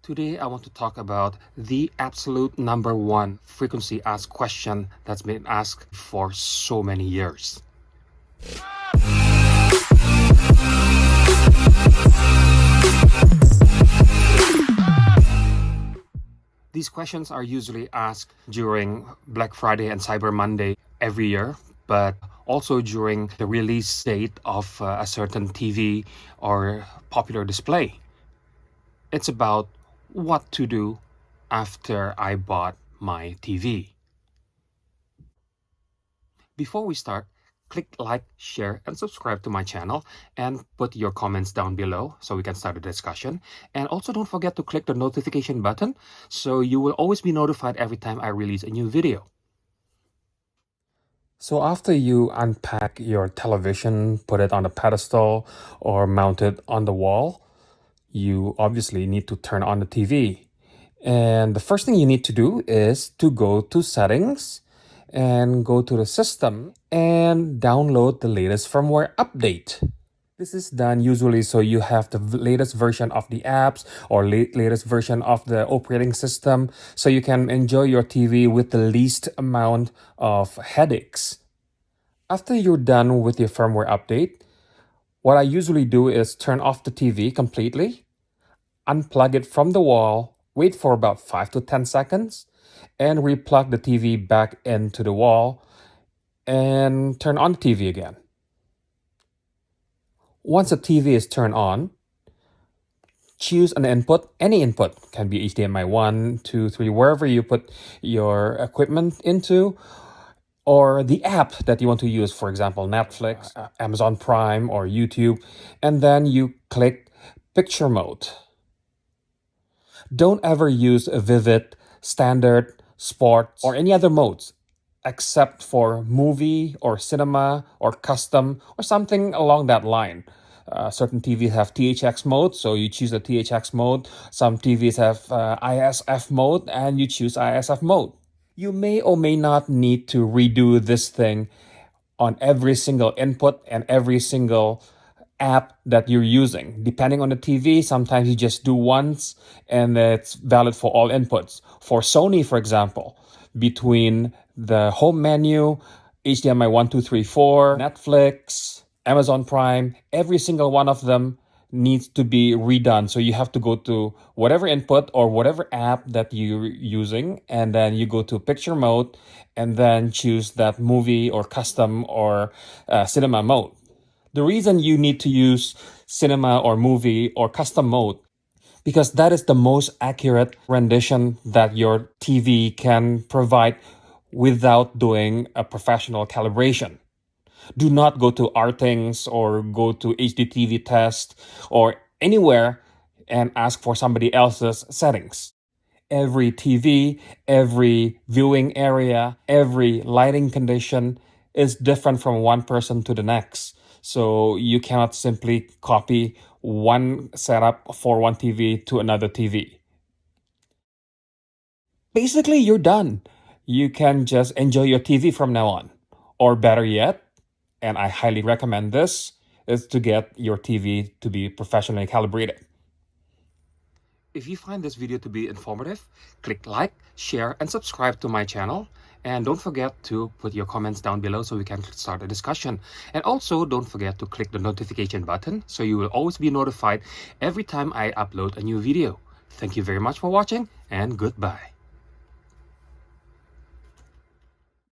Today, I want to talk about the absolute number one frequency asked question that's been asked for so many years. These questions are usually asked during Black Friday and Cyber Monday every year, but also during the release date of a certain TV or popular display. It's about what to do after I bought my TV. Before we start, click like, share, and subscribe to my channel and put your comments down below so we can start a discussion. And also don't forget to click the notification button so you will always be notified every time I release a new video. So after you unpack your television, put it on a pedestal or mount it on the wall, you obviously need to turn on the TV. And the first thing you need to do is to go to settings and go to the system and download the latest firmware update. This is done usually so you have the latest version of the apps or latest version of the operating system so you can enjoy your TV with the least amount of headaches. After you're done with your firmware update, what I usually do is turn off the TV completely, unplug it from the wall, wait for about 5 to 10 seconds, and replug the TV back into the wall and turn on the TV again. Once the TV is turned on, choose an input. Any input can be HDMI 1, 2, 3, wherever you put your equipment into, or the app that you want to use, for example, Netflix, Amazon Prime, or YouTube, and then you click picture mode. Don't ever use a vivid, standard, sports, or any other modes except for movie or cinema or custom or something along that line. Certain TVs have THX mode, so you choose the THX mode. Some TVs have ISF mode, and you choose ISF mode. You may or may not need to redo this thing on every single input and every single app that you're using. Depending on the TV, sometimes you just do once and it's valid for all inputs. For Sony, for example, between the home menu, HDMI 1, 2, 3, 4, Netflix, Amazon Prime, every single one of them needs to be redone. So you have to go to whatever input or whatever app that you're using, and then you go to picture mode and then choose that movie or custom or cinema mode. The reason you need to use cinema or movie or custom mode, because that is the most accurate rendition that your TV can provide without doing a professional calibration. Do not go to Artings or go to HDTV Test or anywhere and ask for somebody else's settings. Every TV, every viewing area, every lighting condition is different from one person to the next. So you cannot simply copy one setup for one TV to another TV. Basically, you're done. You can just enjoy your TV from now on. Or better yet, and I highly recommend this, is to get your TV to be professionally calibrated. If you find this video to be informative, click like, share, and subscribe to my channel. And don't forget to put your comments down below so we can start a discussion. And also don't forget to click the notification button so you will always be notified every time I upload a new video. Thank you very much for watching, and goodbye.